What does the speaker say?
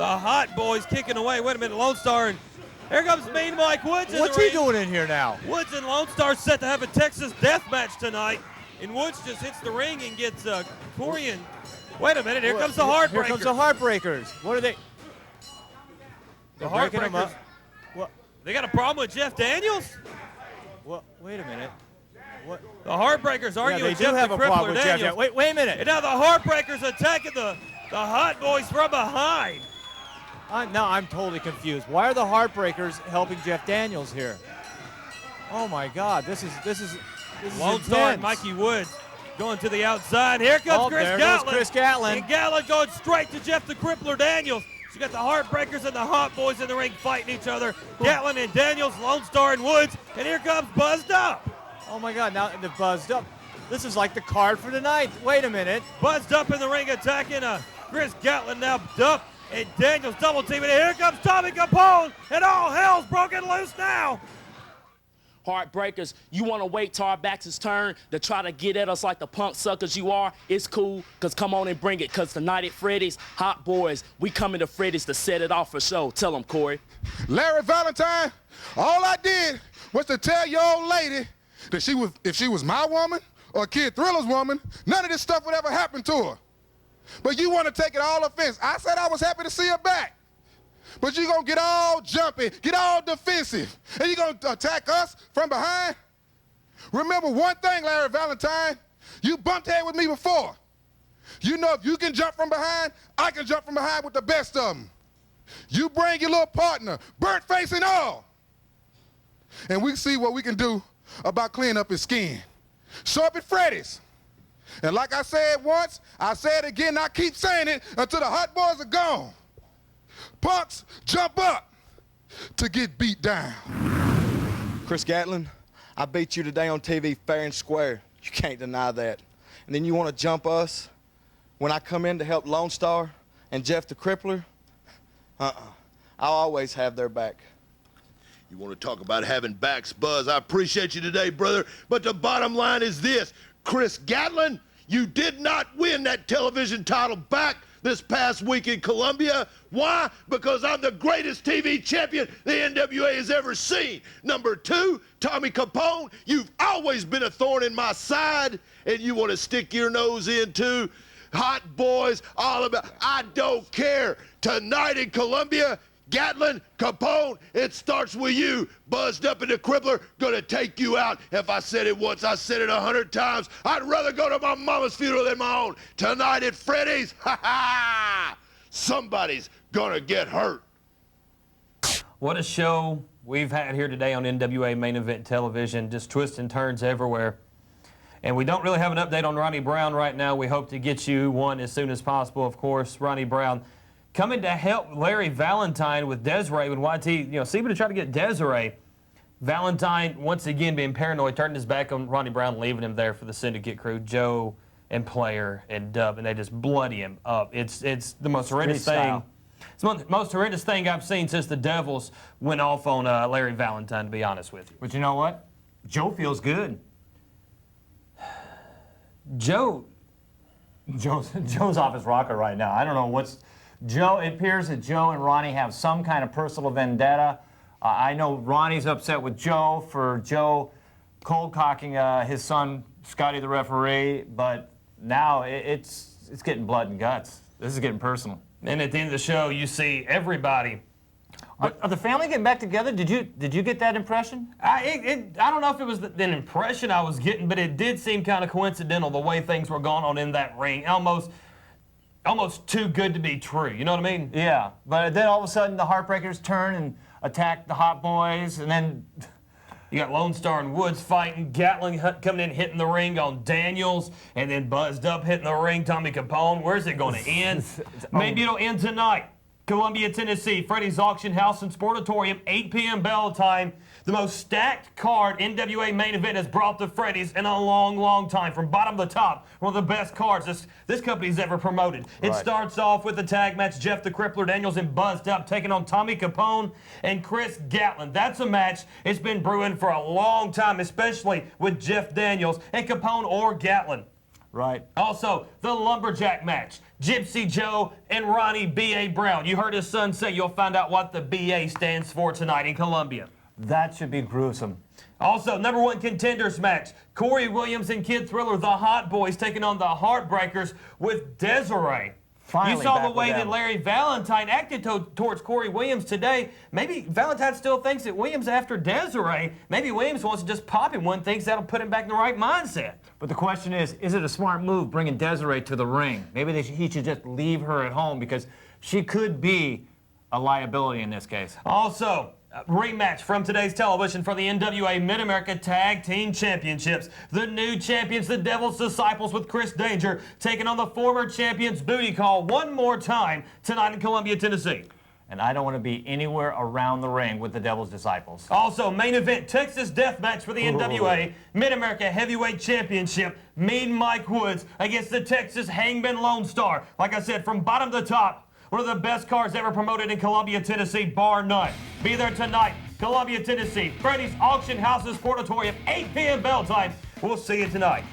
The Hott Boyz kicking away. Wait a minute, Lonestar. And here comes Mean Mike Woods in What's the he ring. doing in here now? Woods and Lonestar set to have a Texas death match tonight. And Woods just hits the ring and gets Corey and... Wait a minute, here comes the Heartbreakers. Here comes the Heartbreakers. What are they? The breaking them Heartbreakers. up. What? They got a problem with Jeff Daniels? What? Wait a minute. What? The Heartbreakers arguing with they do Jeff have the a problem Crippler with Jeff. Daniels. Wait a minute. And now the Heartbreakers attacking the Hott Boyz from behind. Now I'm totally confused. Why are the Heartbreakers helping Jeff Daniels here? Oh my God, this is Lonestar and Mikey Woods going to the outside. Here comes Chris there Gatlin. goes Chris Gatlin. And Gatlin going straight to Jeff the Crippler Daniels. So you got the Heartbreakers and the Hott Boyz in the ring fighting each other. Gatlin and Daniels, Lonestar and Woods. And here comes Buzzed Up. Oh my God, now the Buzzed Up. This is like the card for tonight. Wait a minute. Buzzed Up in the ring attacking Chris Gatlin. Now Dupp and Daniels double teaming. And here comes Tommy Capone. And all hell's broken loose now. Heartbreakers, you want to wait till our backs is turned to try to get at us like the punk suckers you are? It's cool, because come on and bring it, because tonight at Freddy's, Hott Boyz, we coming to Freddy's to set it off for show. Tell them, Corey. Larry Valentine, all I did was to tell your old lady that if she was my woman or Kid Thriller's woman, none of this stuff would ever happen to her. But you want to take it all offense. I said I was happy to see her back. But you're going to get all jumpy, get all defensive, and you're going to attack us from behind? Remember one thing, Larry Valentine, you bumped head with me before. You know if you can jump from behind, I can jump from behind with the best of them. You bring your little partner, burnt face and all, and we see what we can do about cleaning up his skin. Show up at Freddy's. And like I said once, I say it again, I keep saying it until the Hott Boyz are gone. Punks, jump up to get beat down. Chris Gatlin, I beat you today on TV fair and square. You can't deny that. And then you want to jump us when I come in to help Lonestar and Jeff the Crippler? I'll always have their back. You want to talk about having backs, Buzz? I appreciate you today, brother. But the bottom line is this. Chris Gatlin, you did not win that television title back this past week in Columbia. Why? Because I'm the greatest TV champion the NWA has ever seen. Number two, Tommy Capone, you've always been a thorn in my side, and you want to stick your nose into Hott Boyz, all about, I don't care. Tonight in Columbia, Gatlin, Capone, it starts with you. Buzzed Up in the Crippler, gonna take you out. If I said it once, I said it 100 times. I'd rather go to my mama's funeral than my own. Tonight at Freddy's, ha ha! Somebody's gonna get hurt. What a show we've had here today on NWA Main Event Television. Just twists and turns everywhere. And we don't really have an update on Ronnie Brown right now. We hope to get you one as soon as possible. Of course, Ronnie Brown coming to help Larry Valentine with Desiree when YT, Seba to try to get Desiree. Valentine, once again, being paranoid, turning his back on Ronnie Brown, leaving him there for the Syndicate crew, Joe and Player and Dupp, and they just bloody him up. It's the most horrendous thing. It's the most horrendous thing I've seen since the Devils went off on Larry Valentine, to be honest with you. But you know what? Joe feels good. Joe's off his rocker right now. I don't know what's... Joe, it appears that Joe and Ronnie have some kind of personal vendetta. I know Ronnie's upset with Joe for Joe cold-cocking his son, Scotty the referee, but now it's getting blood and guts. This is getting personal. And at the end of the show, you see everybody. Are the family getting back together? Did you get that impression? I don't know if it was the impression I was getting, but it did seem kind of coincidental the way things were going on in that ring. Almost too good to be true, you know what I mean? Yeah, but then all of a sudden the Heartbreakers turn and attack the Hott Boyz, and then you got Lonestar and Woods fighting, Gatlin coming in hitting the ring on Daniels, and then Buzzed Up hitting the ring, Tommy Capone. Where's it going to end? Maybe it'll end tonight. Columbia, Tennessee, Freddy's Auction House and Sportatorium, 8 p.m. bell time. The most stacked card NWA Main Event has brought to Freddy's in a long, long time. From bottom to top, one of the best cards this company's ever promoted. It starts off with the tag match, Jeff the Crippler Daniels and Buzzed Up taking on Tommy Capone and Chris Gatlin. That's a match it's been brewing for a long time, especially with Jeff Daniels and Capone or Gatlin. Right. Also, the lumberjack match. Gypsy Joe and Ronnie B.A. Brown. You heard his son say you'll find out what the B.A. stands for tonight in Columbia. That should be gruesome. Also, #1 contenders match. Corey Williams and Kid Thriller, the Hott Boyz, taking on the Heartbreakers with Desiree. Finally You saw back the with way that them. Larry Valentine acted towards Corey Williams today. Maybe Valentine still thinks that Williams after Desiree. Maybe Williams wants to just pop him one, thinks that'll put him back in the right mindset. But the question is it a smart move bringing Desiree to the ring? Maybe he should just leave her at home because she could be a liability in this case. Also, rematch from today's television for the NWA Mid-America Tag Team Championships. The new champions, the Devil's Disciples with Chris Danger, taking on the former champions Booty Call one more time tonight in Columbia, Tennessee. And I don't want to be anywhere around the ring with the Devil's Disciples. Also, main event, Texas Death Match for the NWA Mid-America Heavyweight Championship. Mean Mike Woods against the Texas Hangman Lonestar. Like I said, from bottom to top, one of the best cards ever promoted in Columbia, Tennessee, bar none. Be there tonight, Columbia, Tennessee. Freddy's Auction House's Sportatorium, 8 p.m. bell time. We'll see you tonight.